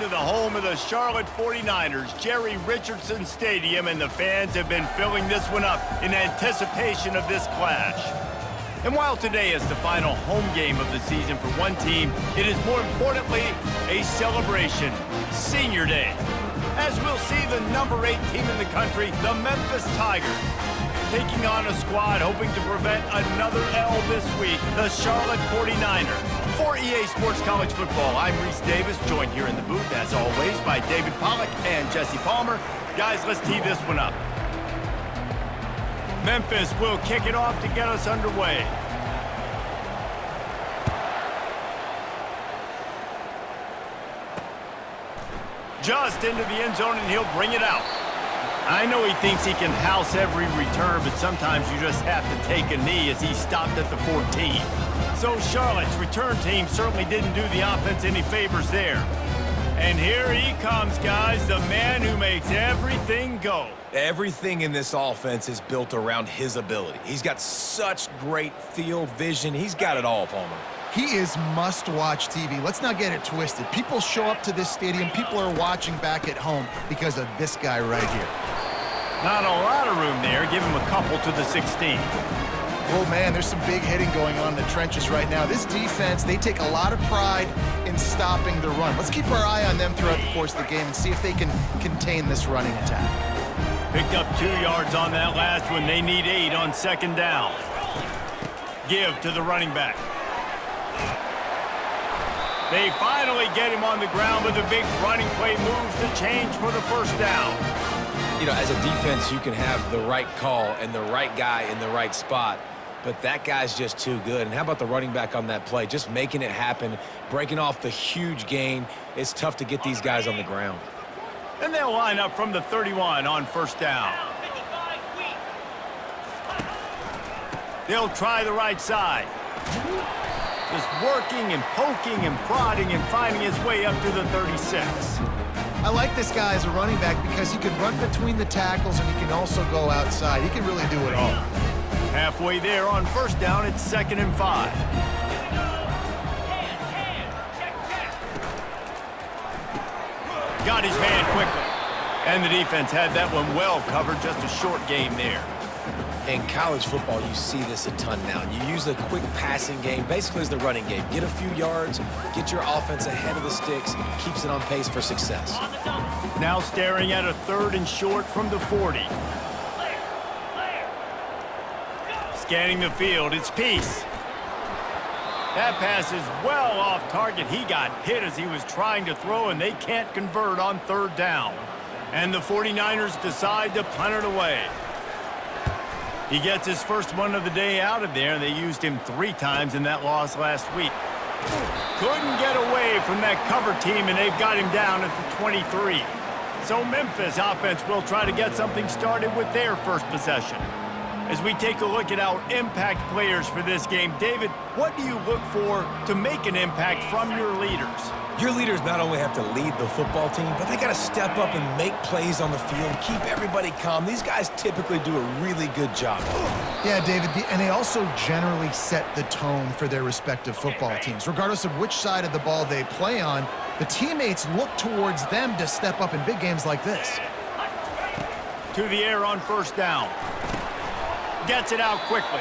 into the home of the Charlotte 49ers, Jerry Richardson Stadium, and the fans have been filling this one up in anticipation of this clash. And while today is the final home game of the season for one team, it is more importantly a celebration, Senior Day. As we'll see the number 8 team in the country, the Memphis Tigers, taking on a squad hoping to prevent another L this week, the Charlotte 49ers. For EA Sports College Football, I'm Reese Davis, joined here in the booth, as always, by David Pollack and Jesse Palmer. Guys, let's tee this one up. Memphis will kick it off to get us underway. Just into the end zone, and he'll bring it out. I know he thinks he can house every return, but sometimes you just have to take a knee as he stopped at the 14. So Charlotte's return team certainly didn't do the offense any favors there. And here he comes, guys, the man who makes everything go. Everything in this offense is built around his ability. He's got such great field vision. He's got it all, Palmer. He is must-watch TV. Let's not get it twisted. People show up to this stadium. People are watching back at home because of this guy right here. Not a lot of room there. Give him a couple to the 16. Oh, man, there's some big hitting going on in the trenches right now. This defense, they take a lot of pride in stopping the run. Let's keep our eye on them throughout the course of the game and see if they can contain this running attack. Picked up 2 yards on that last one. They need 8 on second down. Give to the running back. They finally get him on the ground with a big running play, moves to change for the first down. You know, as a defense, you can have the right call and the right guy in the right spot, but that guy's just too good. And how about the running back on that play? Just making it happen, breaking off the huge gain. It's tough to get these guys on the ground. And they'll line up from the 31 on first down. They'll try the right side. Just working and poking and prodding and finding his way up to the 36. I like this guy as a running back because he can run between the tackles and he can also go outside. He can really do it all. Halfway there on first down, it's 2nd and 5. Got his man quickly. And the defense had that one well covered, just a short gain there. In college football, you see this a ton now. You use a quick passing game, basically as the running game. Get a few yards, get your offense ahead of the sticks, keeps it on pace for success. Now staring at a 3rd and short from the 40. Scanning the field, it's Peace. That pass is well off target. He got hit as he was trying to throw, and they can't convert on 3rd down. And the 49ers decide to punt it away. He gets his first one of the day out of there, and they used him 3 times in that loss last week. Couldn't get away from that cover team, and they've got him down at the 23. So Memphis offense will try to get something started with their first possession. As we take a look at our impact players for this game, David, what do you look for to make an impact from your leaders? Your leaders not only have to lead the football team, but they got to step up and make plays on the field, keep everybody calm. These guys typically do a really good job. Yeah, David, and they also generally set the tone for their respective football teams. Regardless of which side of the ball they play on, the teammates look towards them to step up in big games like this. To the air on first down. Gets it out quickly.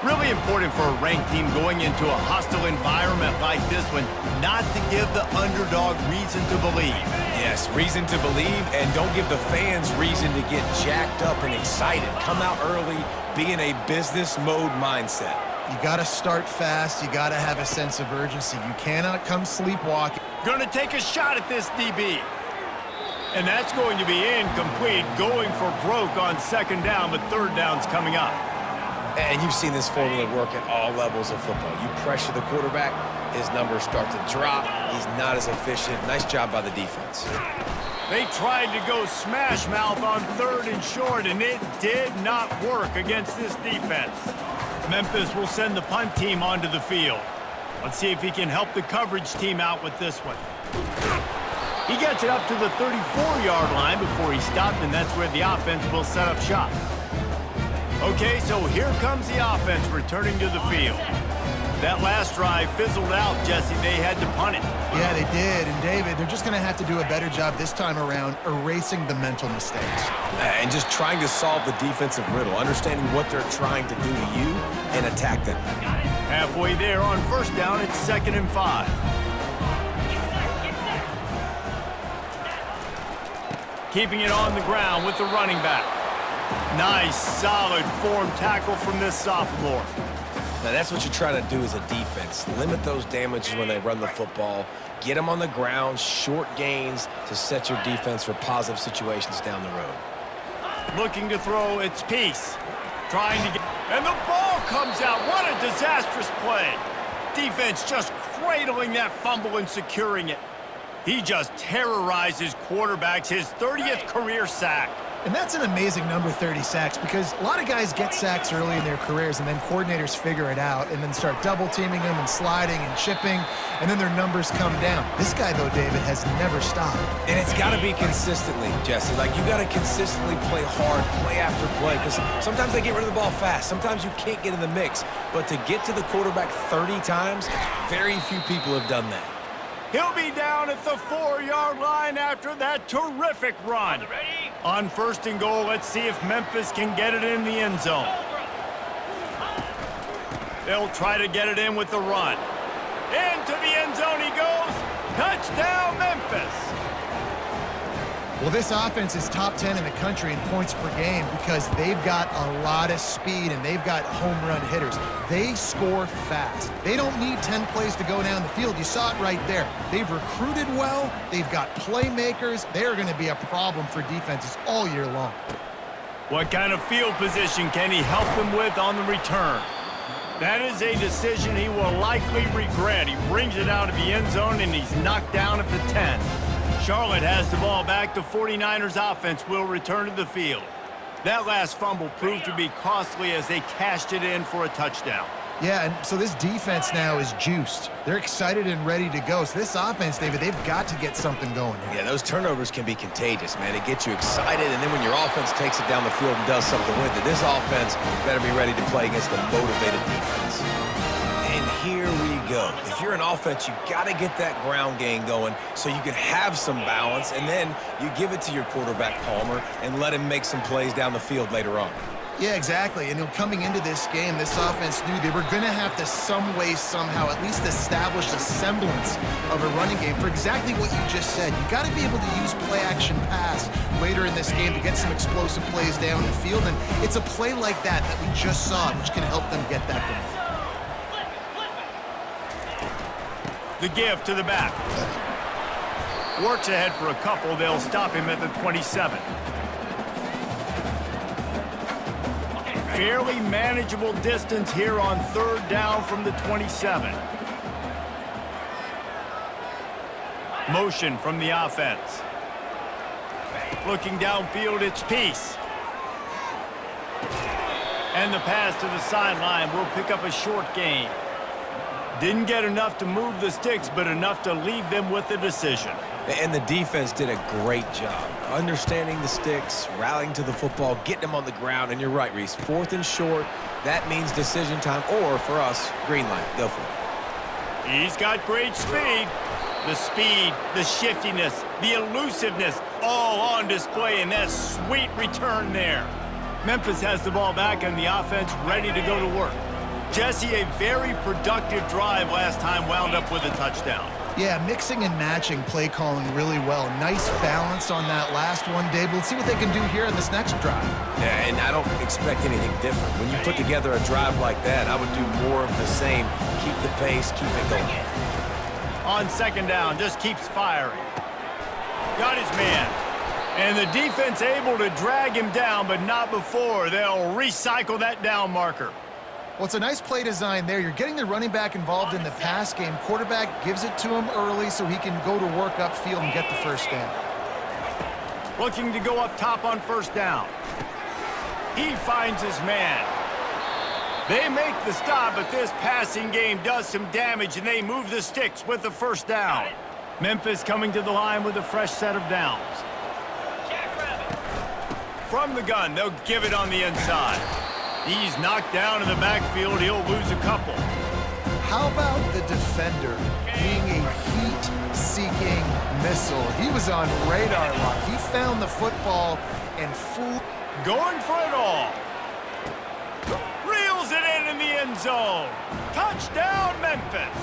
Really important for a ranked team going into a hostile environment like this one, not to give the underdog reason to believe. Yes, reason to believe, and don't give the fans reason to get jacked up and excited. Come out early, be in a business mode mindset. You got to start fast. You got to have a sense of urgency. You cannot come sleepwalking. Going to take a shot at this DB. And that's going to be incomplete, going for broke on second down, but 3rd down's coming up. And you've seen this formula work at all levels of football. You pressure the quarterback, his numbers start to drop. He's not as efficient. Nice job by the defense. They tried to go smash mouth on 3rd and short, and it did not work against this defense. Memphis will send the punt team onto the field. Let's see if he can help the coverage team out with this one. He gets it up to the 34-yard line before he stopped, and that's where the offense will set up shop. Okay, so here comes the offense returning to the field. That last drive fizzled out, Jesse. They had to punt it. Yeah, they did. And, David, they're just going to have to do a better job this time around erasing the mental mistakes. And just trying to solve the defensive riddle, understanding what they're trying to do to you and attack them. Halfway there on first down, it's 2nd and 5. Keeping it on the ground with the running back. Nice, solid form tackle from this sophomore. Now, that's what you try to do as a defense. Limit those damages when they run the football. Get them on the ground, short gains to set your defense for positive situations down the road. Looking to throw, it's Peace. Trying to get... And the ball comes out. What a disastrous play. Defense just cradling that fumble and securing it. He just terrorizes quarterbacks, his 30th career sack. And that's an amazing number, 30 sacks, because a lot of guys get sacks early in their careers, and then coordinators figure it out and then start double-teaming them and sliding and chipping, and then their numbers come down. This guy, though, David, has never stopped. And it's got to be consistently, Jesse. Like, you got to consistently play hard, play after play, because sometimes they get rid of the ball fast. Sometimes you can't get in the mix. But to get to the quarterback 30 times, very few people have done that. He'll be down at the 4-yard line after that terrific run. On 1st and goal, let's see if Memphis can get it in the end zone. They'll try to get it in with the run. Into the end zone he goes. Touchdown, Memphis. Well, this offense is top 10 in the country in points per game because they've got a lot of speed and they've got home run hitters. They score fast. They don't need 10 plays to go down the field. You saw it right there. They've recruited well. They've got playmakers. They're going to be a problem for defenses all year long. What kind of field position can he help them with on the return? That is a decision he will likely regret. He brings it out of the end zone and he's knocked down at the 10. Charlotte has the ball back. The 49ers offense will return to the field. That last fumble proved to be costly as they cashed it in for a touchdown. Yeah, and so this defense now is juiced. They're excited and ready to go. So this offense, David, they've got to get something going here. Yeah, those turnovers can be contagious, man. It gets you excited, and then when your offense takes it down the field and does something with it, this offense better be ready to play against a motivated defense. And here we go. If you're an offense, you got to get that ground game going so you can have some balance, and then you give it to your quarterback, Palmer, and let him make some plays down the field later on. Yeah, exactly. And coming into this game, this offense knew they were going to have to some way, somehow, at least establish a semblance of a running game for exactly what you just said. You got to be able to use play-action pass later in this game to get some explosive plays down the field. And it's a play like that that we just saw, which can help them get that going. The give to the back. Works ahead for a couple. They'll stop him at the 27. Fairly manageable distance here on 3rd down from the 27. Motion from the offense. Looking downfield, it's Peace. And the pass to the sideline will pick up a short gain. Didn't get enough to move the sticks, but enough to leave them with the decision. And the defense did a great job understanding the sticks, rallying to the football, getting them on the ground. And you're right, Reese, 4th and short, that means decision time, or for us, green light. Go for it. He's got great speed. The speed, the shiftiness, the elusiveness, all on display in that sweet return there. Memphis has the ball back and the offense ready to go to work. Jesse, a very productive drive last time wound up with a touchdown. Yeah, mixing and matching play calling really well. Nice balance on that last one, Dave. Let's see what they can do here in this next drive. Yeah, and I don't expect anything different. When you put together a drive like that, I would do more of the same. Keep the pace, keep it going. On 2nd down, just keeps firing. Got his man. And the defense able to drag him down, but not before. They'll recycle that down marker. Well, it's a nice play design there. You're getting the running back involved in the pass game. Quarterback gives it to him early so he can go to work upfield and get the first down. Looking to go up top on 1st down. He finds his man. They make the stop, but this passing game does some damage, and they move the sticks with the 1st down. Memphis coming to the line with a fresh set of downs. From the gun, they'll give it on the inside. He's knocked down in the backfield. He'll lose a couple. How about the defender being a heat-seeking missile? He was on radar lock. He found the football and fooled. Going for it all. Reels it in the end zone. Touchdown, Memphis.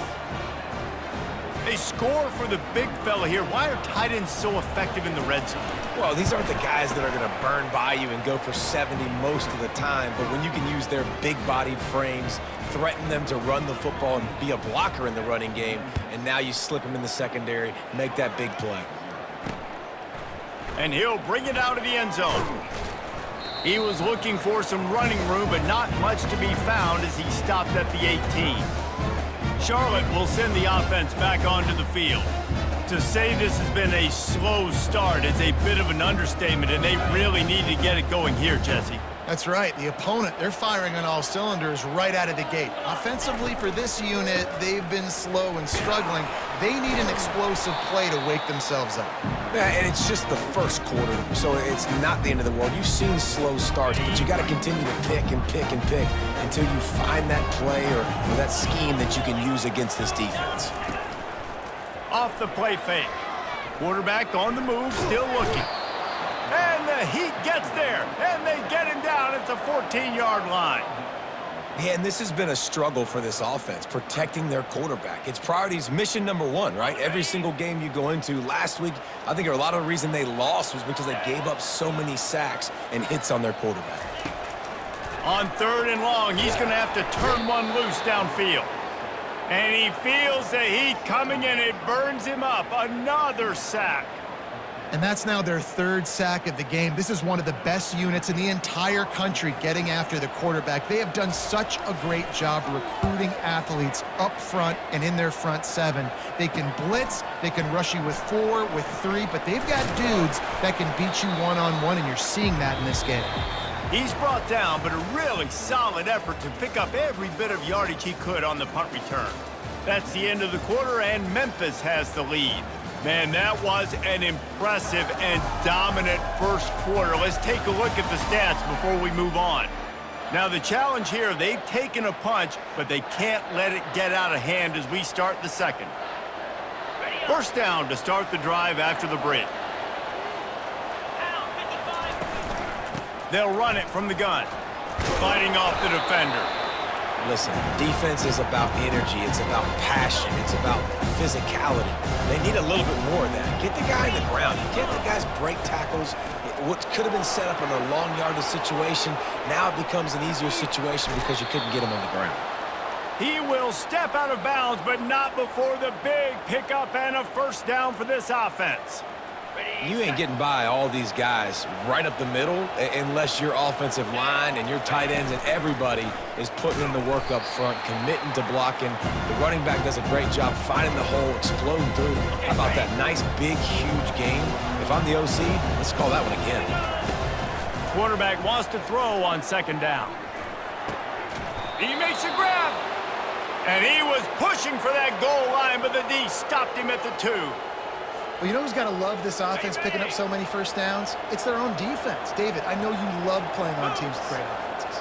They score for the big fella here. Why are tight ends so effective in the red zone? Well, these aren't the guys that are going to burn by you and go for 70 most of the time, but when you can use their big-bodied frames, threaten them to run the football and be a blocker in the running game, and now you slip them in the secondary, make that big play. And he'll bring it out of the end zone. He was looking for some running room, but not much to be found as he stopped at the 18. Charlotte will send the offense back onto the field. To say this has been a slow start is a bit of an understatement, and they really need to get it going here, Jesse. That's right. The opponent, they're firing on all cylinders right out of the gate. Offensively, for this unit, they've been slow and struggling. They need an explosive play to wake themselves up. Yeah, and it's just the first quarter, so it's not the end of the world. You've seen slow starts, but you got to continue to pick and pick and pick until you find that play or that scheme that you can use against this defense. Off the play fake. Quarterback on the move, still looking. And the heat gets there, and they get him down at the 14-yard line. Yeah, and this has been a struggle for this offense, protecting their quarterback. It's priorities, mission number one, right? Every single game you go into. Last week, I think a lot of the reason they lost was because they gave up so many sacks and hits on their quarterback. On 3rd and long, he's going to have to turn one loose downfield. And he feels the heat coming, and it burns him up. Another sack. And that's now their 3rd sack of the game. This is one of the best units in the entire country getting after the quarterback. They have done such a great job recruiting athletes up front and in their front 7. They can blitz, they can rush you with 4, with 3, but they've got dudes that can beat you one-on-one, and you're seeing that in this game. He's brought down, but a really solid effort to pick up every bit of yardage he could on the punt return. That's the end of the quarter, and Memphis has the lead. Man, that was an impressive and dominant first quarter. Let's take a look at the stats before we move on. Now, the challenge here, they've taken a punch, but they can't let it get out of hand as we start the second. First down to start the drive after the break. They'll run it from the gun, fighting off the defender. Listen, defense is about energy. It's about passion. It's about physicality. They need a little bit more of that. Get the guy in the ground. You can't let guys break tackles. What could have been set up in a long yardage situation, now it becomes an easier situation because you couldn't get him on the ground. He will step out of bounds, but not before the big pickup and a first down for this offense. You ain't getting by all these guys right up the middle unless your offensive line and your tight ends and everybody is putting in the work up front, committing to blocking. The running back does a great job finding the hole, exploding through. How about that nice, big, huge game? If I'm the OC, let's call that one again. Quarterback wants to throw on 2nd down. He makes a grab. And he was pushing for that goal line, but the D stopped him at the 2. Well, you know who's got to love this offense picking up so many first downs? It's their own defense. David, I know you love playing on teams with great offenses.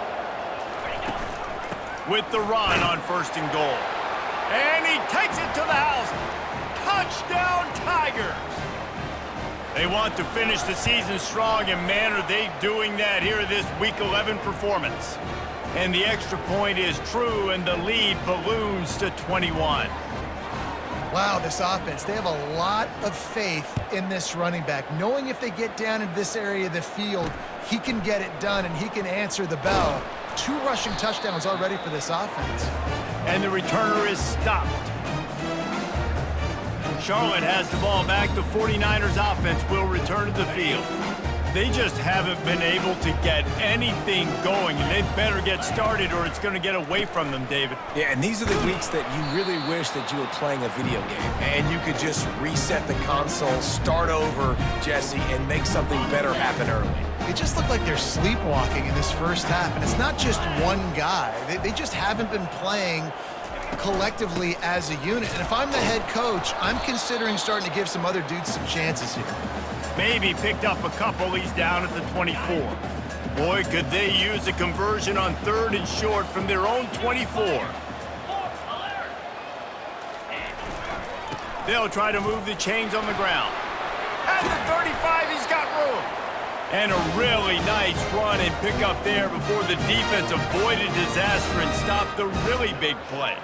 With the run on 1st and goal. And he takes it to the house. Touchdown, Tigers! They want to finish the season strong, and man, are they doing that here this Week 11 performance. And the extra point is true, and the lead balloons to 21. Wow, this offense, they have a lot of faith in this running back, knowing if they get down into this area of the field, he can get it done and he can answer the bell. 2 rushing touchdowns already for this offense. And the returner is stopped. Charlotte has the ball back. The 49ers offense will return to the field. They just haven't been able to get anything going, and they better get started or it's going to get away from them, David. Yeah, and these are the weeks that you really wish that you were playing a video game and you could just reset the console, start over, Jesse, and make something better happen early. It just looked like they're sleepwalking in this first half, and it's not just one guy. They just haven't been playing collectively as a unit. And if I'm the head coach, I'm considering starting to give some other dudes some chances here. Maybe picked up a couple. He's down at the 24. Boy, could they use a conversion on 3rd and short from their own 24. They'll try to move the chains on the ground. At the 35, he's got room. And a really nice run and pick up there before the defense avoided disaster and stopped the really big play.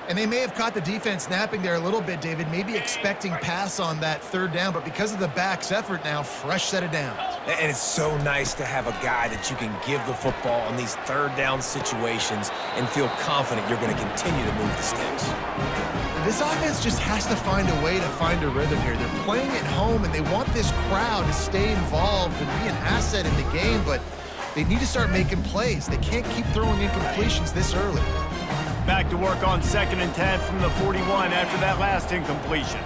And they may have caught the defense napping there a little bit, David, maybe expecting pass on that third down, but because of the back's effort now, fresh set of downs. And it's so nice to have a guy that you can give the football on these third down situations and feel confident you're going to continue to move the sticks. This offense just has to find a way to find a rhythm here. They're playing at home, and they want this crowd to stay involved and be an asset in the game, but they need to start making plays. They can't keep throwing incompletions this early. Back to work on 2nd and 10 from the 41 after that last incompletion.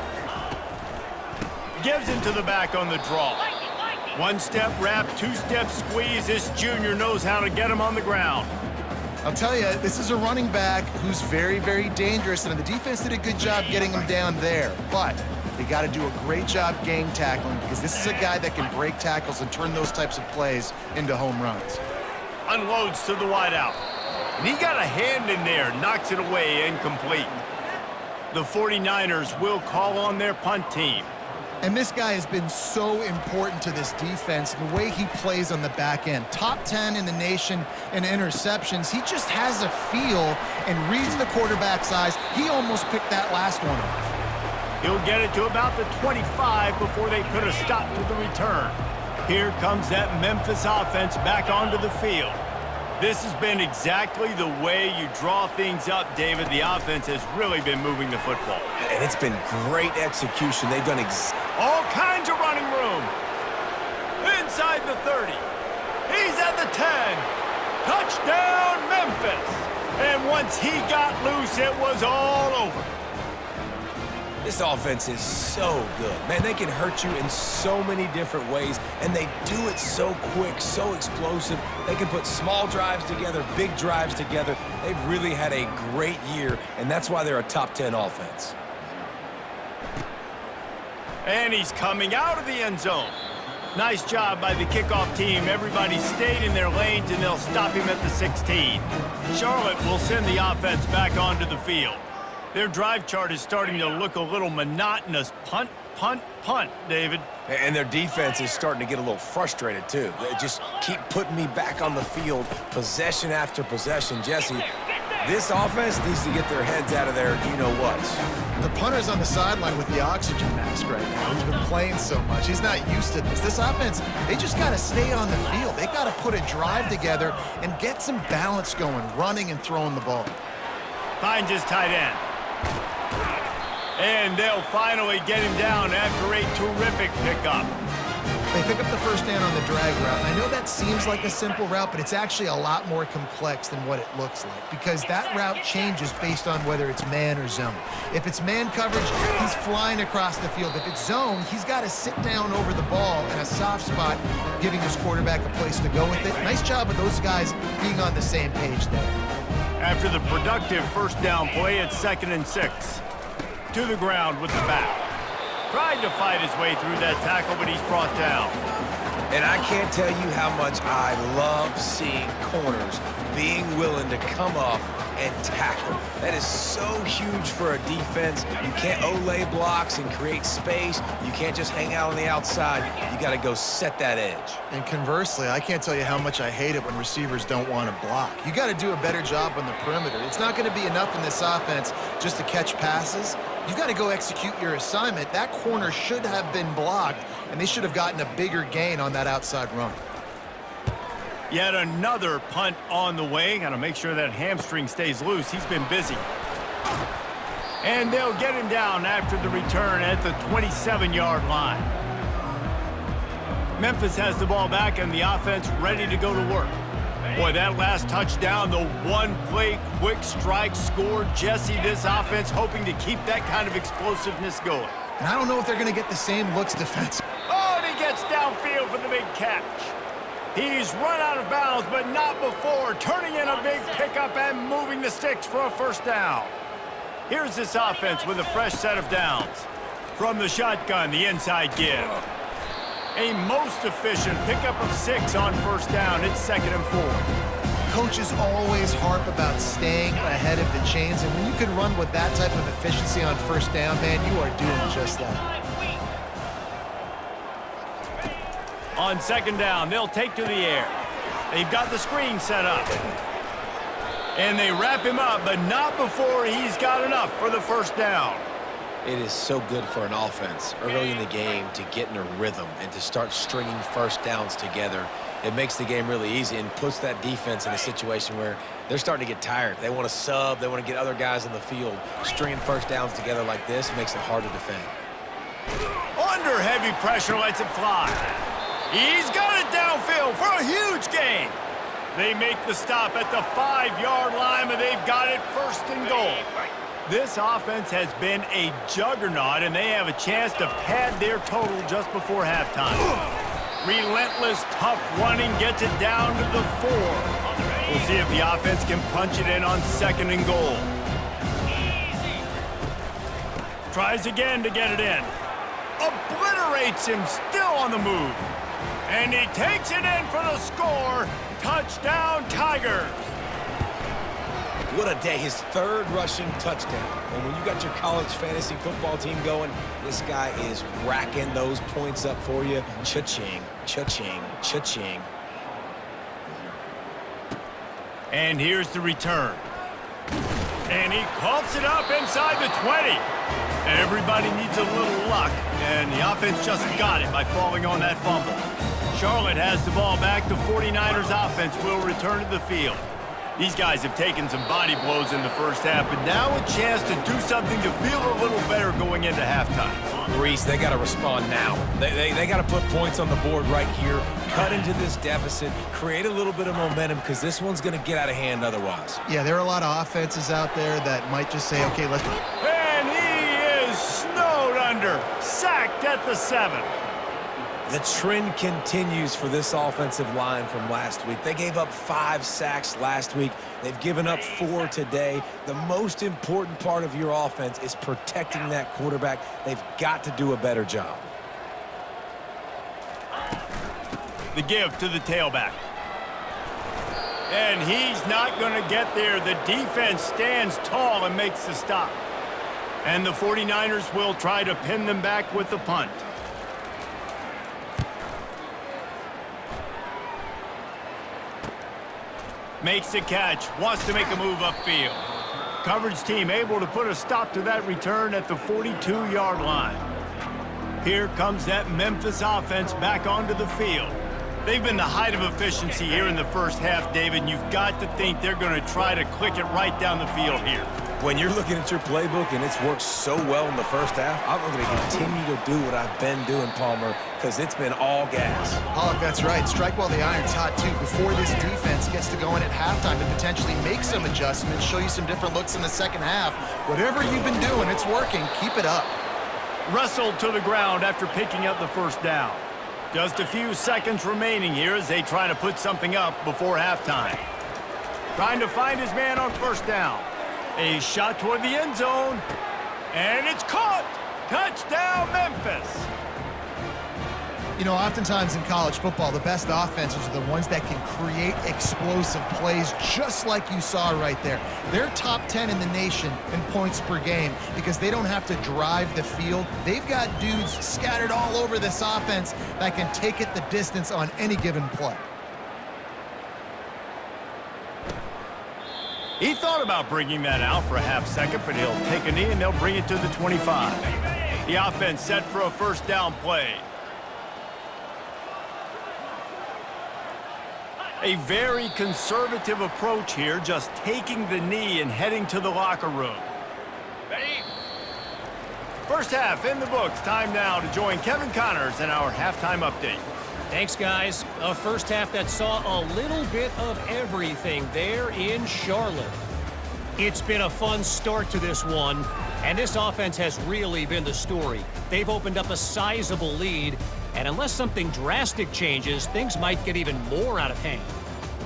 Gives it to the back on the draw. One-step wrap, two-step squeeze. This junior knows how to get him on the ground. I'll tell you, this is a running back who's very, very dangerous, and the defense did a good job getting him down there. But they got to do a great job gang tackling because this is a guy that can break tackles and turn those types of plays into home runs. Unloads to the wideout. And he got a hand in there, knocks it away, incomplete. The 49ers will call on their punt team. And this guy has been so important to this defense, the way he plays on the back end. Top 10 in the nation in interceptions. He just has a feel and reads the quarterback's eyes. He almost picked that last one off. He'll get it to about the 25 before they put a stop to the return. Here comes that Memphis offense back onto the field. This has been exactly the way you draw things up, David. The offense has really been moving the football. And it's been great execution. They've done all kinds of running room. Inside the 30. He's at the 10. Touchdown, Memphis. And once he got loose, it was all over. This offense is so good. Man, they can hurt you in so many different ways, and they do it so quick, so explosive. They can put small drives together, big drives together. They've really had a great year, and that's why they're a top 10 offense. And he's coming out of the end zone. Nice job by the kickoff team. Everybody stayed in their lanes, and they'll stop him at the 16. Charlotte will send the offense back onto the field. Their drive chart is starting to look a little monotonous. Punt, punt, punt, David. And their defense is starting to get a little frustrated, too. They just keep putting me back on the field, possession after possession. Jesse, this offense needs to get their heads out of there, you-know-what. The punter's on the sideline with the oxygen mask right now. He's been playing so much. He's not used to this. This offense, they just got to stay on the field. They got to put a drive together and get some balance going, running and throwing the ball. Finds his tight end. And they'll finally get him down after a terrific pickup. They pick up the first down on the drag route. I know that seems like a simple route, but it's actually a lot more complex than what it looks like because that route changes based on whether it's man or zone. If it's man coverage, he's flying across the field. If it's zone, he's got to sit down over the ball in a soft spot, giving his quarterback a place to go with it. Nice job of those guys being on the same page there. After the productive first down play, it's 2nd and 6. To the ground with the back. Tried to fight his way through that tackle, but he's brought down. And I can't tell you how much I love seeing corners being willing to come up and tackle. That is so huge for a defense. You can't Olay blocks and create space. You can't just hang out on the outside. You got to go set that edge. And conversely, I can't tell you how much I hate it when receivers don't want to block. You got to do a better job on the perimeter. It's not going to be enough in this offense just to catch passes. You've got to go execute your assignment. That corner should have been blocked, and they should have gotten a bigger gain on that outside run. Yet another punt on the way. Got to make sure that hamstring stays loose. He's been busy. And they'll get him down after the return at the 27-yard line. Memphis has the ball back and the offense ready to go to work. Boy, that last touchdown, the one-play quick strike score. Jesse, this offense hoping to keep that kind of explosiveness going. And I don't know if they're going to get the same looks defensively. Oh, and he gets downfield for the big catch. He's run out of bounds, but not before, turning in a big pickup and moving the sticks for a first down. Here's this offense with a fresh set of downs. From the shotgun, the inside give. A most efficient pickup of 6 on first down. It's 2nd and 4. coaches always harp about staying ahead of the chains, and when you can run with that type of efficiency on first down, man, you are doing just that. On second down, they'll take to the air. They've got the screen set up. And they wrap him up, but not before he's got enough for the first down. It is so good for an offense early in the game to get in a rhythm and to start stringing first downs together. It makes the game really easy and puts that defense in a situation where they're starting to get tired. They want to sub. They want to get other guys in the field. Stringing first downs together like this makes it hard to defend. Under heavy pressure, lets it fly. He's got it downfield for a huge gain. They make the stop at the 5-yard line, but they've got it first and goal. This offense has been a juggernaut, and they have a chance to pad their total just before halftime. Relentless, tough running gets it down to the 4. We'll see if the offense can punch it in on second and goal. Tries again to get it in. Obliterates him, still on the move. And he takes it in for the score. Touchdown, Tigers. What a day. His third rushing touchdown. And when you got your college fantasy football team going, this guy is racking those points up for you. Cha-ching, cha-ching, cha-ching. And here's the return. And he coughs it up inside the 20. Everybody needs a little luck, and the offense just got it by falling on that fumble. Charlotte has the ball back. The 49ers offense will return to the field. These guys have taken some body blows in the first half, but now a chance to do something to feel a little better going into halftime. Reese, they got to respond now. They got to put points on the board right here, cut into this deficit, create a little bit of momentum, because this one's going to get out of hand otherwise. Yeah, there are a lot of offenses out there that might just say, okay, let's... And he is snowed under, sacked at the 7. The trend continues for this offensive line from last week. They gave up 5 sacks last week. They've given up 4 today. The most important part of your offense is protecting that quarterback. They've got to do a better job. The give to the tailback. And he's not going to get there. The defense stands tall and makes the stop. And the 49ers will try to pin them back with the punt. Makes the catch, wants to make a move upfield. Coverage team able to put a stop to that return at the 42-yard line. Here comes that Memphis offense back onto the field. They've been the height of efficiency here in the first half, David, and you've got to think they're going to try to click it right down the field here. When you're looking at your playbook and it's worked so well in the first half, I'm going to continue to do what I've been doing, Palmer, because it's been all gas. Pollock, that's right. Strike while the iron's hot, too, before this defense gets to go in at halftime and potentially make some adjustments, show you some different looks in the second half. Whatever you've been doing, it's working. Keep it up. Wrestled to the ground after picking up the first down. Just a few seconds remaining here as they try to put something up before halftime. Trying to find his man on first down. A shot toward the end zone, and it's caught! Touchdown, Memphis! You know, oftentimes in college football, the best offenses are the ones that can create explosive plays, just like you saw right there. They're top 10 in the nation in points per game because they don't have to drive the field. They've got dudes scattered all over this offense that can take it the distance on any given play. He thought about bringing that out for a half second, but he'll take a knee and they'll bring it to the 25. The offense set for a first down play. A very conservative approach here, just taking the knee and heading to the locker room. Ready? First half in the books. Time now to join Kevin Connors in our halftime update. Thanks, guys. A first half that saw a little bit of everything there in Charlotte. It's been a fun start to this one, and this offense has really been the story. They've opened up a sizable lead, and unless something drastic changes, things might get even more out of hand.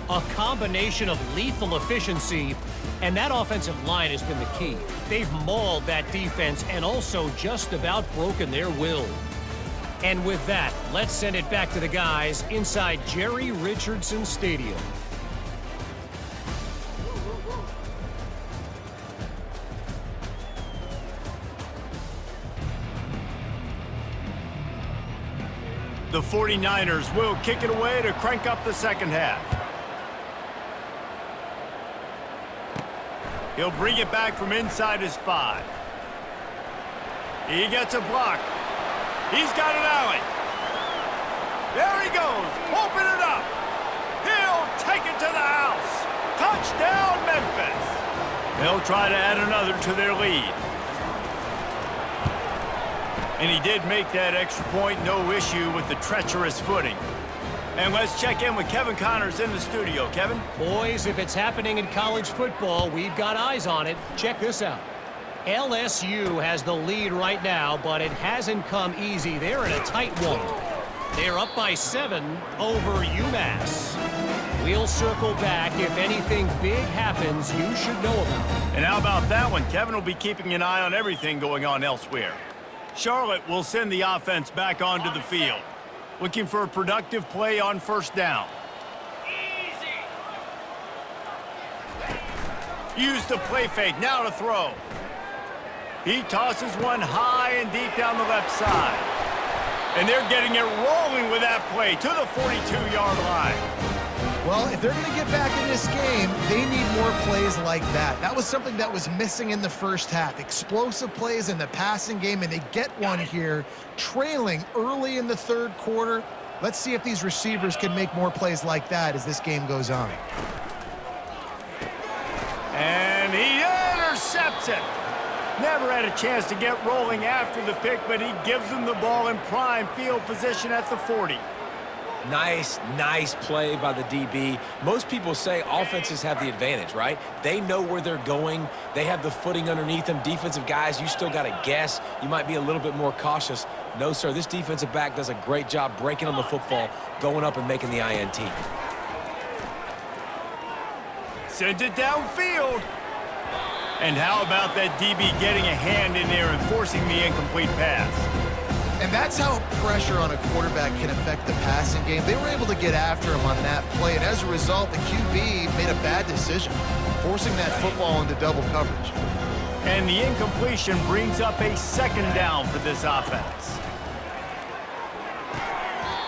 A combination of lethal efficiency, and that offensive line has been the key. They've mauled that defense and also just about broken their will. And with that, let's send it back to the guys inside Jerry Richardson Stadium. The 49ers will kick it away to crank up the second half. He'll bring it back from inside his 5. He gets a block. He's got an alley. There he goes. Open it up. He'll take it to the house. Touchdown, Memphis. They'll try to add another to their lead. And he did make that extra point, no issue with the treacherous footing. And let's check in with Kevin Connors in the studio. Kevin? Boys, if it's happening in college football, we've got eyes on it. Check this out. LSU has the lead right now, but it hasn't come easy. They're in a tight one. They're up by 7 over UMass. We'll circle back. If anything big happens, you should know about it. And how about that one? Kevin will be keeping an eye on everything going on elsewhere. Charlotte will send the offense back onto the field. Looking for a productive play on first down. Use the play fake, now to throw. He tosses one high and deep down the left side. And they're getting it rolling with that play to the 42-yard line. Well, if they're going to get back in this game, they need more plays like that. That was something that was missing in the first half. Explosive plays in the passing game, and they get one here, trailing early in the third quarter. Let's see if these receivers can make more plays like that as this game goes on. And he intercepts it. Never had a chance to get rolling after the pick, but he gives them the ball in prime field position at the 40. Nice play by the DB. Most people say offenses have the advantage, right? They know where they're going. They have the footing underneath them. Defensive guys, you still got to guess. You might be a little bit more cautious. No, sir, this defensive back does a great job breaking on the football, going up and making the INT. Sends it downfield. And how about that DB getting a hand in there and forcing the incomplete pass? And that's how pressure on a quarterback can affect the passing game. They were able to get after him on that play, and as a result, the QB made a bad decision, forcing that football into double coverage. And the incompletion brings up a second down for this offense.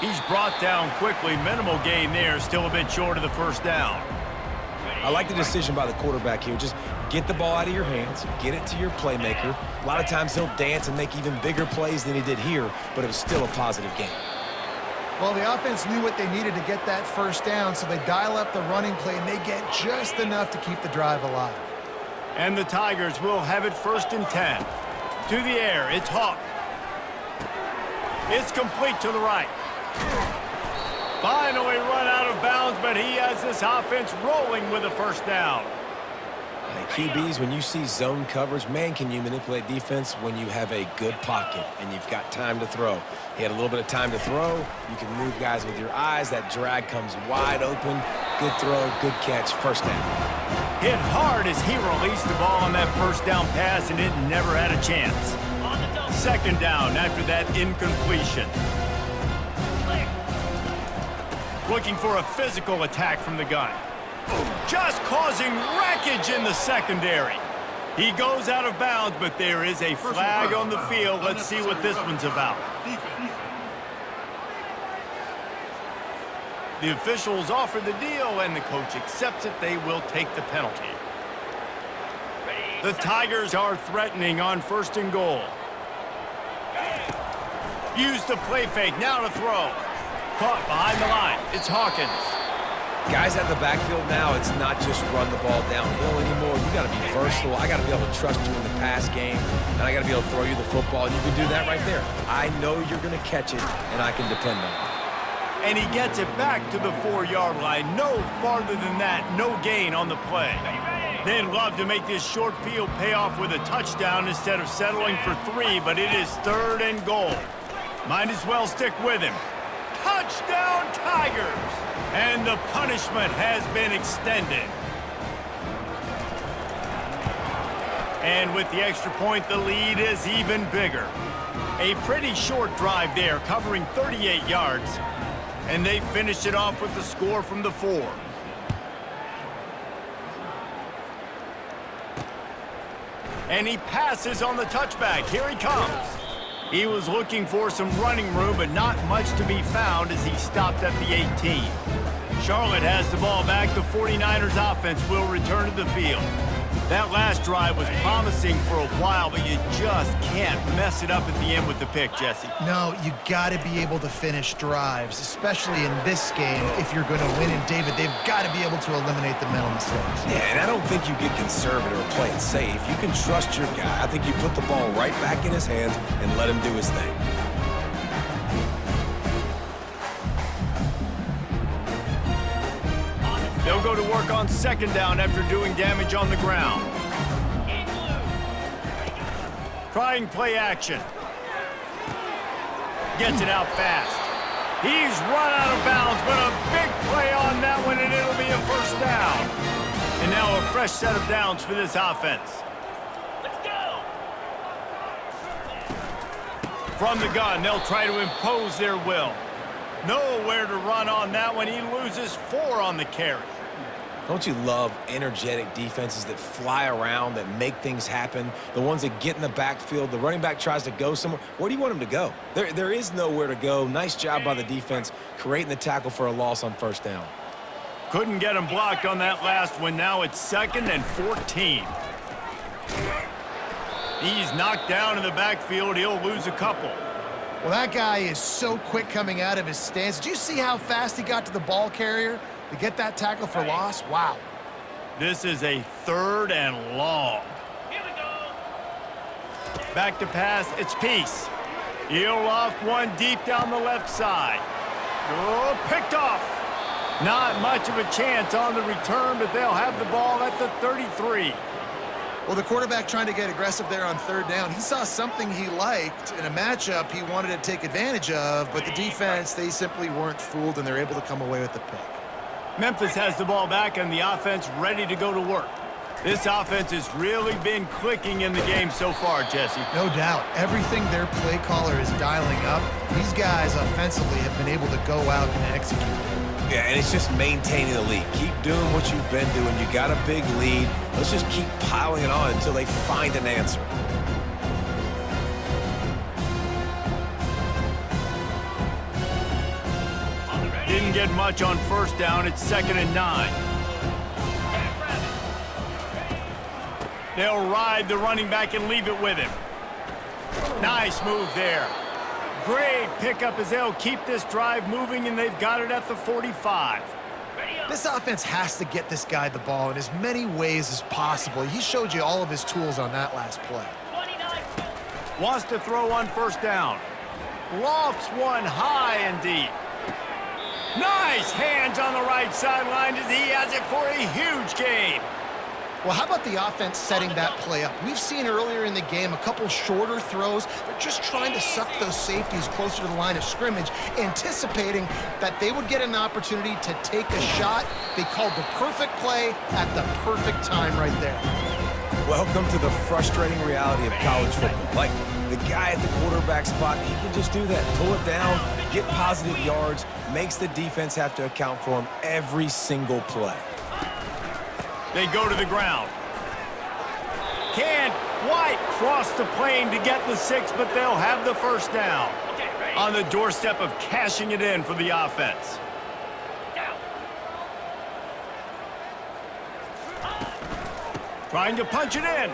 He's brought down quickly. Minimal gain there, still a bit short of the first down. I like the decision by the quarterback here. Just get the ball out of your hands, get it to your playmaker. A lot of times he'll dance and make even bigger plays than he did here, but it was still a positive game. Well, the offense knew what they needed to get that first down, so they dial up the running play, and they get just enough to keep the drive alive. And the Tigers will have it 1st and 10. To the air, it's Hawk. It's complete to the right. Finally run out of bounds, but he has this offense rolling with a first down. QBs, when you see zone coverage, man, can you manipulate defense when you have a good pocket and you've got time to throw. He had a little bit of time to throw. You can move guys with your eyes. That drag comes wide open. Good throw, good catch, first down. Hit hard as he released the ball on that first down pass, and it never had a chance. Second down after that incompletion. Looking for a physical attack from the gun. Just causing wreckage in the secondary. He goes out of bounds, but there is a flag on the field. Let's see what this one's about. The officials offer the deal, and the coach accepts it. They will take the penalty. The Tigers are threatening on 1st and goal. Use the play fake, now to throw. Caught behind the line. It's Hawkins. Guys out of the backfield now, it's not just run the ball downhill anymore. You got to be versatile. I got to be able to trust you in the pass game, and I got to be able to throw you the football, and you can do that right there. I know you're going to catch it, and I can depend on it. And he gets it back to the 4-yard line. No farther than that, no gain on the play. They'd love to make this short field pay off with a touchdown instead of settling for 3, but it is 3rd and goal. Might as well stick with him. Touchdown, Tigers! And the punishment has been extended. And with the extra point, the lead is even bigger. A pretty short drive there, covering 38 yards. And they finished it off with the score from the 4. And he passes on the touchback. Here he comes. He was looking for some running room, but not much to be found as he stopped at the 18. Charlotte has the ball back. The 49ers offense will return to the field. That last drive was promising for a while, but you just can't mess it up at the end with the pick, Jesse. No, you got to be able to finish drives, especially in this game if you're going to win. And David, they've got to be able to eliminate the mental mistakes. Yeah, and I don't think you get conservative or play it safe. You can trust your guy. I think you put the ball right back in his hands and let him do his thing. They'll go to work on second down after doing damage on the ground. Trying play action. Gets it out fast. He's run out of bounds, but a big play on that one, and it'll be a first down. And now a fresh set of downs for this offense. Let's go. From the gun, they'll try to impose their will. Nowhere to run on that one. He loses 4 on the carry. Don't you love energetic defenses that fly around, that make things happen, the ones that get in the backfield? The running back tries to go somewhere. Where do you want him to go? There is nowhere to go. Nice job by the defense creating the tackle for a loss on first down. Couldn't get him blocked on that last one. Now it's 2nd and 14. He's knocked down in the backfield. He'll lose a couple. Well, that guy is so quick coming out of his stance. Did you see how fast he got to the ball carrier to get that tackle for loss? Wow. This is a 3rd and long. Here we go. Back to pass. It's Peace. He'll loft one deep down the left side. Oh, picked off. Not much of a chance on the return, but they'll have the ball at the 33. Well, the quarterback trying to get aggressive there on 3rd down. He saw something he liked in a matchup he wanted to take advantage of, but the defense, they simply weren't fooled, and they're able to come away with the pick. Memphis has the ball back and the offense ready to go to work. This offense has really been clicking in the game so far, Jesse. No doubt. Everything their play caller is dialing up, these guys offensively have been able to go out and execute. Yeah, and it's just maintaining the lead. Keep doing what you've been doing. You got a big lead. Let's just keep piling it on until they find an answer. Didn't get much on first down. It's 2nd and 9. They'll ride the running back and leave it with him. Nice move there. Great pickup as they'll keep this drive moving, and they've got it at the 45. This offense has to get this guy the ball in as many ways as possible. He showed you all of his tools on that last play. Wants to throw on first down. Lofts one high and deep. Nice hands on the right sideline as he has it for a huge gain. Well, how about the offense setting that play up? We've seen earlier in the game a couple shorter throws. They're just trying to suck those safeties closer to the line of scrimmage, anticipating that they would get an opportunity to take a shot. They called the perfect play at the perfect time right there. Welcome to the frustrating reality of college football. Like, the guy at the quarterback spot, he can just do that. Pull it down, get positive yards, makes the defense have to account for him every single play. They go to the ground. Can't quite cross the plane to get the 6, but they'll have the first down. On the doorstep of cashing it in for the offense. Trying to punch it in.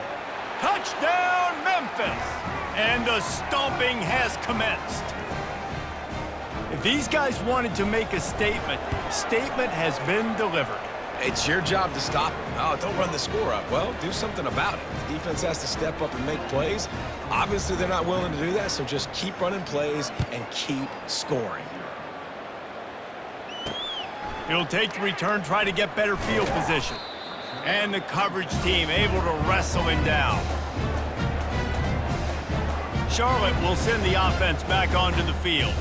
Touchdown, Memphis! And the stomping has commenced. If these guys wanted to make a statement has been delivered. It's your job to stop him. Oh, don't run the score up. Well, do something about it. The defense has to step up and make plays. Obviously, they're not willing to do that, so just keep running plays and keep scoring. He'll take the return, try to get better field position. And the coverage team able to wrestle him down. Charlotte will send the offense back onto the field.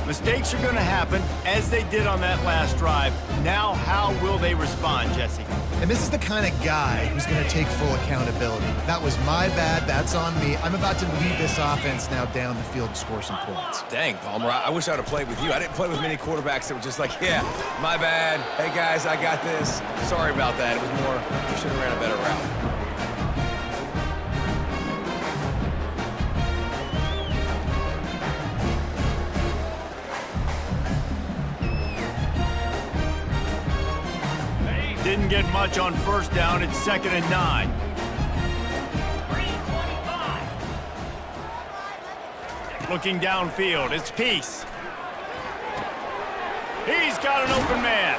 Mistakes are going to happen, as they did on that last drive. Now, how will they respond, Jesse? And this is the kind of guy who's going to take full accountability. That was my bad. That's on me. I'm about to lead this offense now down the field and score some points. Dang, Palmer, I wish I would have played with you. I didn't play with many quarterbacks that were just like, yeah, my bad. Hey, guys, I got this. Sorry about that. It was more, we should have ran a better route. Didn't get much on first down. It's 2nd and 9. Looking downfield, it's Peace. He's got an open man.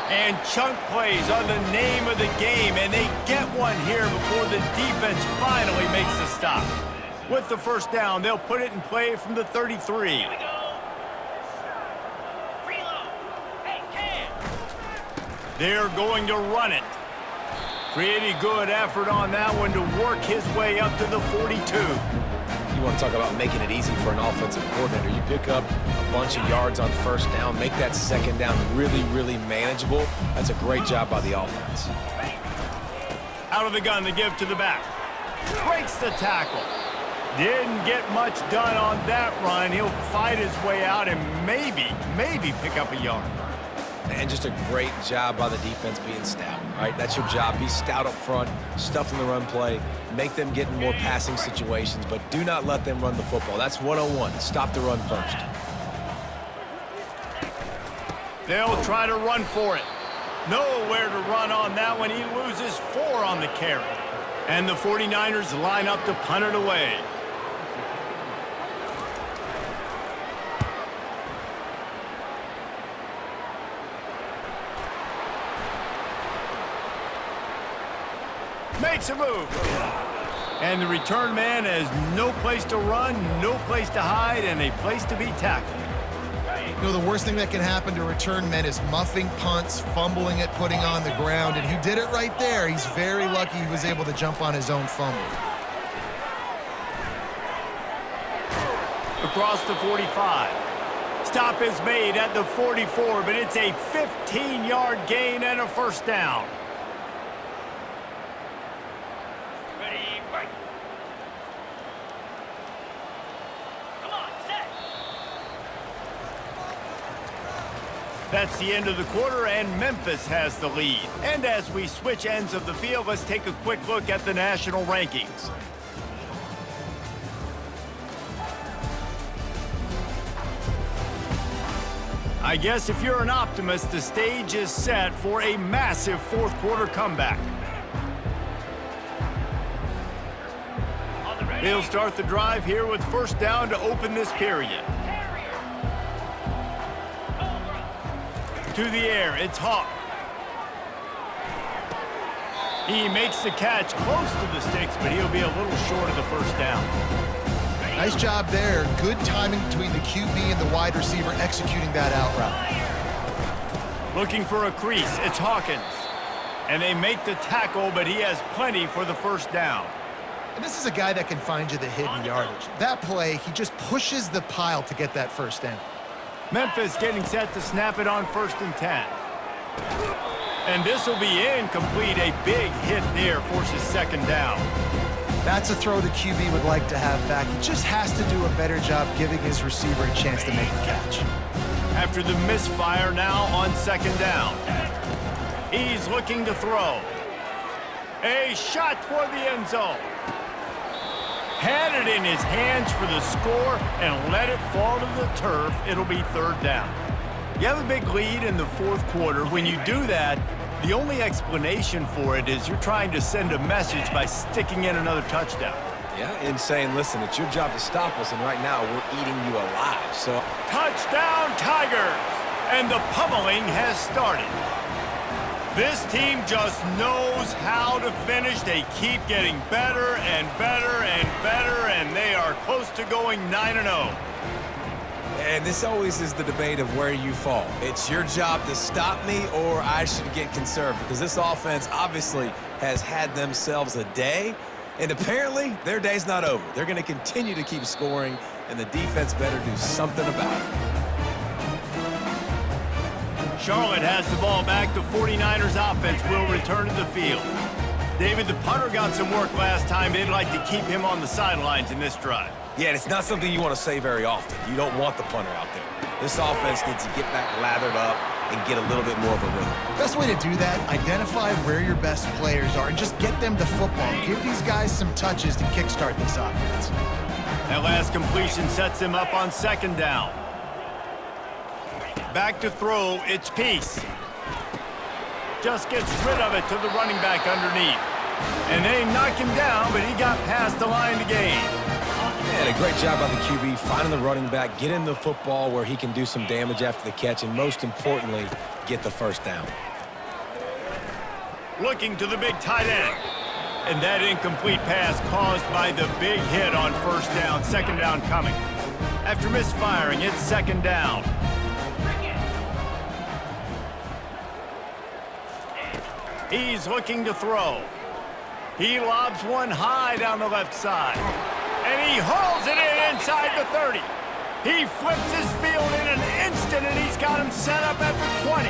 And chunk plays are the name of the game, and they get one here before the defense finally makes the stop. With the first down, they'll put it in play from the 33. They're going to run it. Pretty good effort on that one to work his way up to the 42. You want to talk about making it easy for an offensive coordinator. You pick up a bunch of yards on first down, make that second down really, really manageable. That's a great job by the offense. Out of the gun to give to the back. Breaks the tackle. Didn't get much done on that run. He'll fight his way out and maybe pick up a yard. And just a great job by the defense being stout, right? That's your job. Be stout up front, stuff in the run play, make them get in more passing situations, but do not let them run the football. That's 101. Stop the run first. They'll try to run for it. Nowhere to run on that one. He loses 4 on the carry. And the 49ers line up to punt it away. Makes a move. And the return man has no place to run, no place to hide, and a place to be tackled. You know, the worst thing that can happen to return men is muffing punts, fumbling it, putting on the ground, and he did it right there. He's very lucky he was able to jump on his own fumble. Across the 45. Stop is made at the 44, but it's a 15-yard gain and a first down. That's the end of the quarter, and Memphis has the lead. And as we switch ends of the field, let's take a quick look at the national rankings. I guess if you're an optimist, the stage is set for a massive fourth quarter comeback. They'll start the drive here with first down to open this period. To the air, it's Hawk. He makes the catch close to the sticks, but he'll be a little short of the first down. Nice job there. Good timing between the QB and the wide receiver executing that out route. Looking for a crease, it's Hawkins. And they make the tackle, but he has plenty for the first down. And this is a guy that can find you the hidden yardage. That play, he just pushes the pile to get that first down. Memphis getting set to snap it on 1st and 10. And this will be incomplete. A big hit there forces second down. That's a throw the QB would like to have back. He just has to do a better job giving his receiver a chance to make the catch. After the misfire, now on second down. He's looking to throw. A shot toward the end zone. Had it in his hands for the score and let it fall to the turf. It'll be third down. You have a big lead in the fourth quarter. When you do that, the only explanation for it is you're trying to send a message by sticking in another touchdown. Yeah, and saying, listen, it's your job to stop us, and right now we're eating you alive. So, touchdown, Tigers! And the pummeling has started. This team just knows how to finish. They keep getting better and better and better, and they are close to going 9-0. And this always is the debate of where you fall. It's your job to stop me, or I should get conserved, because this offense obviously has had themselves a day, and apparently their day's not over. They're going to continue to keep scoring, and the defense better do something about it. Charlotte has the ball back. The 49ers offense will return to the field. David, the punter got some work last time. They'd like to keep him on the sidelines in this drive. Yeah, it's not something you want to say very often. You don't want the punter out there. This offense needs to get back lathered up and get a little bit more of a rhythm. Best way to do that, identify where your best players are and just get them to football. Give these guys some touches to kickstart this offense. That last completion sets him up on second down. Back to throw, it's Peace. just gets rid of it to the running back underneath. And they knock him down, but he got past the line to gain. And a great job by the QB, finding the running back, getting the football where he can do some damage after the catch, and most importantly, get the first down. Looking to the big tight end. And that incomplete pass caused by the big hit on first down. Second down coming. After misfiring, it's second down. He's looking to throw. He lobs one high down the left side. And he hauls it in inside the 30. He flips his field in an instant, and he's got him set up at the 20.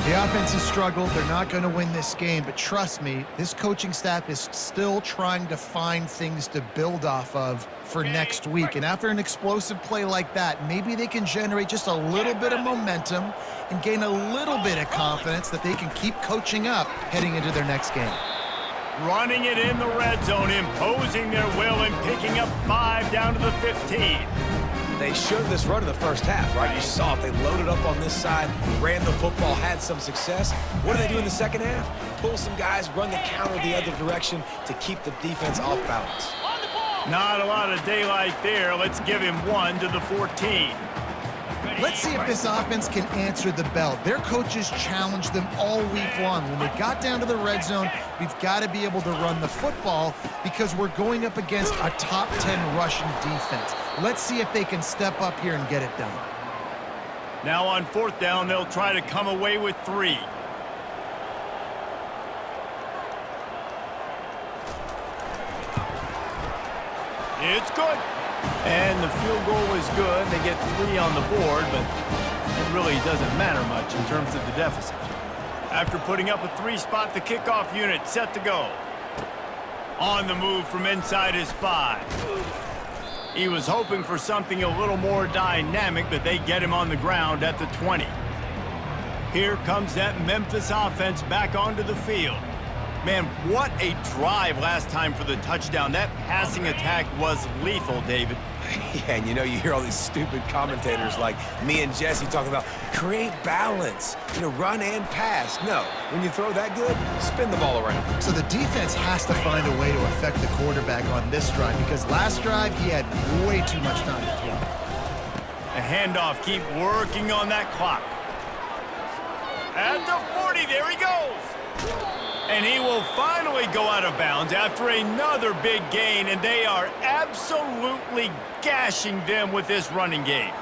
The offense has struggled. They're not going to win this game, but trust me, this coaching staff is still trying to find things to build off of for next week. And after an explosive play like that, maybe they can generate just a little bit of momentum and gain a little bit of confidence that they can keep coaching up heading into their next game. Running it in the red zone, imposing their will and picking up 5 down to the 15. They showed this run in the first half, right? You saw it. They loaded up on this side, ran the football, had some success. What do they do in the second half? Pull some guys, run the counter the other direction to keep the defense off balance. Not a lot of daylight there. Let's give him 1 to the 14. Let's see if this offense can answer the bell. Their coaches challenged them all week long. When they got down to the red zone, we've got to be able to run the football because we're going up against a top 10 rushing defense. Let's see if they can step up here and get it done. Now on fourth down, they'll try to come away with 3. It's good. And the field goal is good. They get 3 on the board, but it really doesn't matter much in terms of the deficit. After putting up a 3-spot, the kickoff unit set to go. On the move from inside his 5. He was hoping for something a little more dynamic, but they get him on the ground at the 20. Here comes that Memphis offense back onto the field. Man, what a drive last time for the touchdown. That passing attack was lethal, David. Yeah, and you hear all these stupid commentators like me and Jesse talking about create balance, run and pass. No, when you throw that good, spin the ball around. So the defense has to find a way to affect the quarterback on this drive because last drive he had way too much time to throw. A handoff, keep working on that clock. At the 40, there he goes. And he will finally go out of bounds after another big gain, and they are absolutely gashing them with this running game.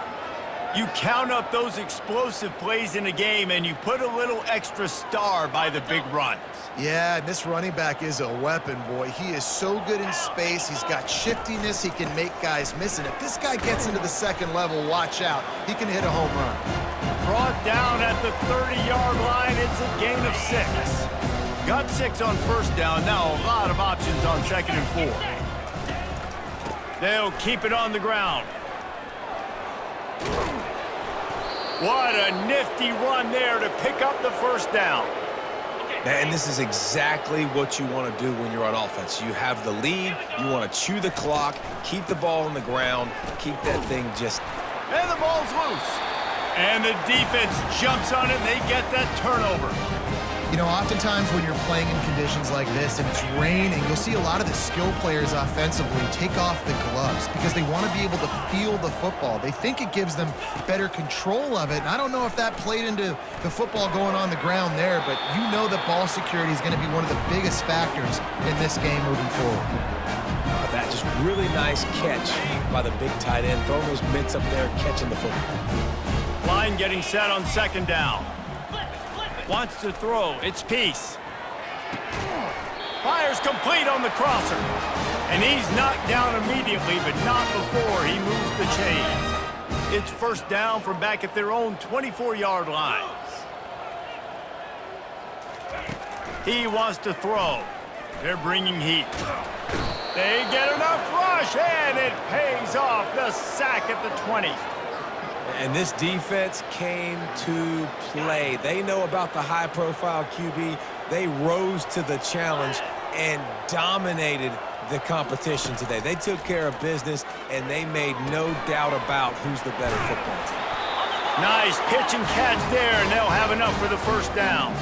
You count up those explosive plays in a game, and you put a little extra star by the big runs. Yeah, this running back is a weapon, boy. He is so good in space. He's got shiftiness. He can make guys miss. And if this guy gets into the second level, watch out. He can hit a home run. Brought down at the 30-yard line. It's a gain of 6. Got 6 on first down. Now a lot of options on second and 4. They'll keep it on the ground. What a nifty run there to pick up the first down. And this is exactly what you want to do when you're on offense. You have the lead. You want to chew the clock, keep the ball on the ground, keep that thing just... And the ball's loose. And the defense jumps on it, and they get that turnover. Oftentimes when you're playing in conditions like this and it's raining, you'll see a lot of the skill players offensively take off the gloves because they want to be able to feel the football. They think it gives them better control of it. And I don't know if that played into the football going on the ground there, but that ball security is going to be one of the biggest factors in this game moving forward. That just really nice catch by the big tight end, throwing those mitts up there, catching the football. Line getting set on second down. Wants to throw. It's Peace. Fires complete on the crosser. And he's knocked down immediately, but not before he moves the chains. It's first down from back at their own 24-yard line. He wants to throw. They're bringing heat. They get enough rush, and it pays off. The sack at the 20. And this defense came to play. They know about the high-profile QB. They rose to the challenge and dominated the competition today. They took care of business, and they made no doubt about who's the better football team. Nice pitch and catch there, and they'll have enough for the first down.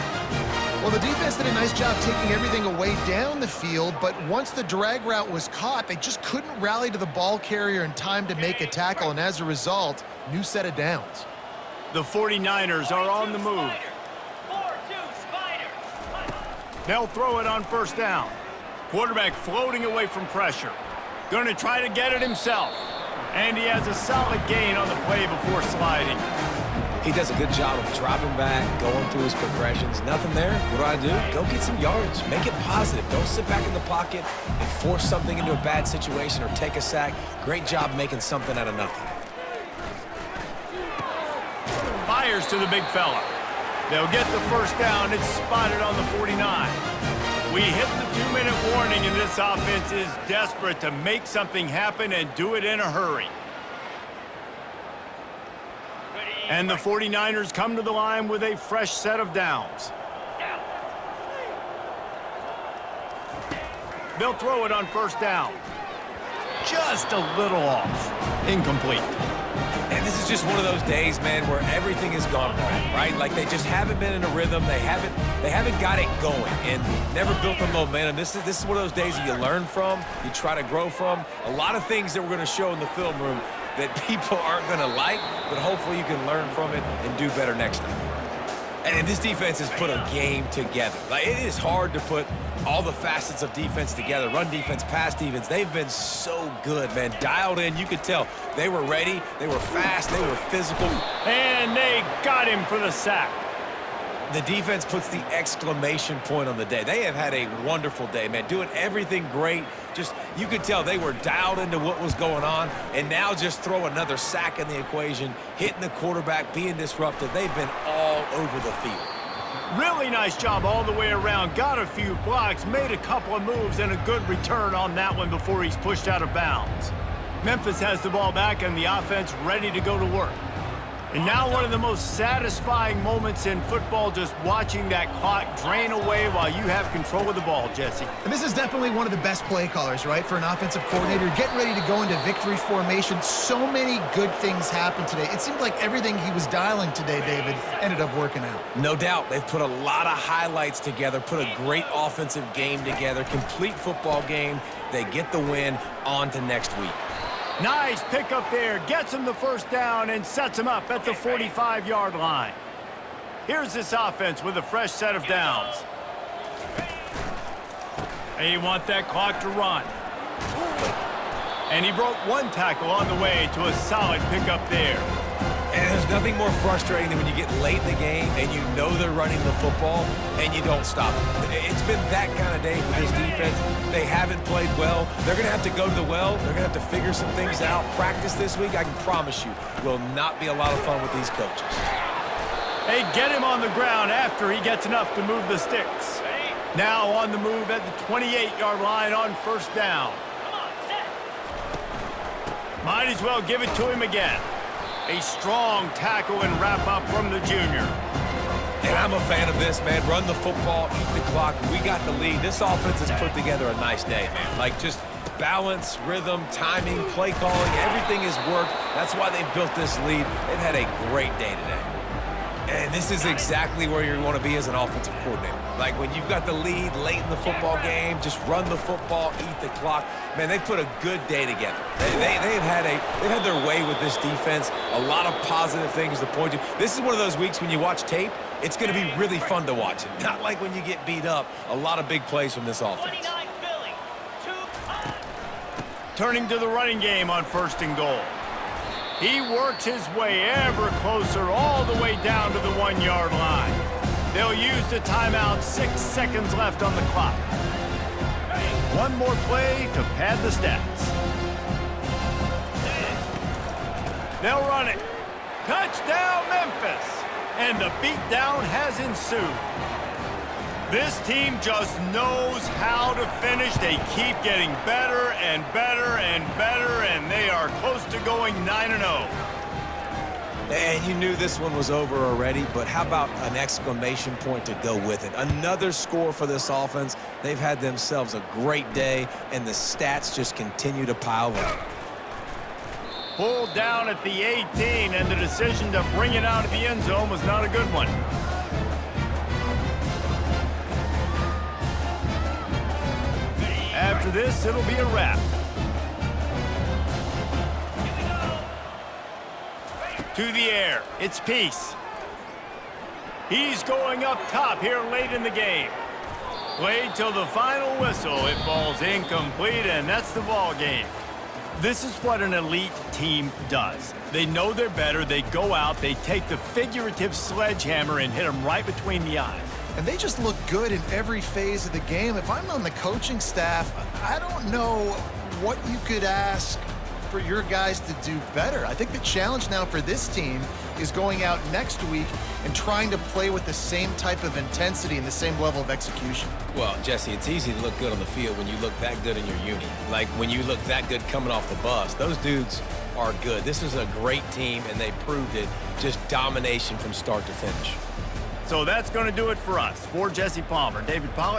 Well, the defense did a nice job taking everything away down the field, but once the drag route was caught, they just couldn't rally to the ball carrier in time to make a tackle, and as a result, new set of downs. The 49ers are on the move. They'll throw it on first down. Quarterback floating away from pressure. Going to try to get it himself. And he has a solid gain on the play before sliding. He does a good job of dropping back, going through his progressions. Nothing there. What do? Go get some yardage. Make it positive. Don't sit back in the pocket and force something into a bad situation or take a sack. Great job making something out of nothing. Fires to the big fella. They'll get the first down. It's spotted on the 49. We hit the 2-minute warning, and this offense is desperate to make something happen and do it in a hurry. And the 49ers come to the line with a fresh set of downs. They'll throw it on first down. Just a little off. Incomplete. And this is just one of those days, man, where everything has gone wrong, right? Like they just haven't been in a rhythm. They haven't got it going and never built the momentum. This is one of those days that you learn from, you try to grow from. A lot of things that we're going to show in the film room that people aren't going to like, but hopefully you can learn from it and do better next time. And this defense has put a game together. Like, it is hard to put all the facets of defense together. Run defense, pass defense. They've been so good, man. Dialed in. You could tell they were ready. They were fast. They were physical. And they got him for the sack. The defense puts the exclamation point on the day. They have had a wonderful day, man. Doing everything great. Just, you could tell they were dialed into what was going on. And now just throw another sack in the equation, hitting the quarterback, being disruptive. They've been all over the field. Really nice job all the way around. Got a few blocks, made a couple of moves, and a good return on that one before he's pushed out of bounds. Memphis has the ball back and the offense ready to go to work. And now one of the most satisfying moments in football, just watching that clock drain away while you have control of the ball, Jesse. And this is definitely one of the best play callers, right, for an offensive coordinator. Getting ready to go into victory formation. So many good things happened today. It seemed like everything he was dialing today, David, ended up working out. No doubt. They've put a lot of highlights together, put a great offensive game together, complete football game. They get the win. On to next week. Nice pickup there. Gets him the first down and sets him up at the 45-yard line. Here's this offense with a fresh set of downs. They want that clock to run. And he broke one tackle on the way to a solid pickup there. And there's nothing more frustrating than when you get late in the game and you know they're running the football and you don't stop them. It's been that kind of day for this defense. They haven't played well. They're going to have to go to the well. They're going to have to figure some things out. Practice this week, I can promise you, will not be a lot of fun with these coaches. They get him on the ground after he gets enough to move the sticks. Now on the move at the 28-yard line on first down. Might as well give it to him again. A strong tackle and wrap-up from the junior. And I'm a fan of this, man. Run the football, eat the clock. We got the lead. This offense has put together a nice day, man. Like, just balance, rhythm, timing, play calling, everything has worked. That's why they've built this lead. They've had a great day today. And this is exactly where you want to be as an offensive coordinator. Like, when you've got the lead late in the football game, just run the football, eat the clock. Man, they've put a good day together. They've had their way with this defense. A lot of positive things to point to. This is one of those weeks when you watch tape, it's going to be really fun to watch it. Not like when you get beat up. A lot of big plays from this offense. Turning to the running game on first and goal. He works his way ever closer all the way down to the 1-yard line. They'll use the timeout. 6 seconds left on the clock. One more play to pad the stats. They'll run it. Touchdown, Memphis. And the beatdown has ensued. This team just knows how to finish. They keep getting better and better and better, and they are close to going 9-0. And you knew this one was over already, but how about an exclamation point to go with it? Another score for this offense. They've had themselves a great day, and the stats just continue to pile up. Pulled down at the 18, and the decision to bring it out of the end zone was not a good one. After this, it'll be a wrap. To the air, it's Peace. He's going up top here late in the game. Played till the final whistle. It falls incomplete, and that's the ball game. This is what an elite team does. They know they're better. They go out. They take the figurative sledgehammer and hit them right between the eyes. And they just look good in every phase of the game. If I'm on the coaching staff, I don't know what you could ask for your guys to do better. I think the challenge now for this team is going out next week and trying to play with the same type of intensity and the same level of execution. Well, Jesse, it's easy to look good on the field when you look that good in your uni. Like when you look that good coming off the bus. Those dudes are good. This is a great team, and they proved it. Just domination from start to finish. So that's going to do it for us. For Jesse Palmer, David Pollack,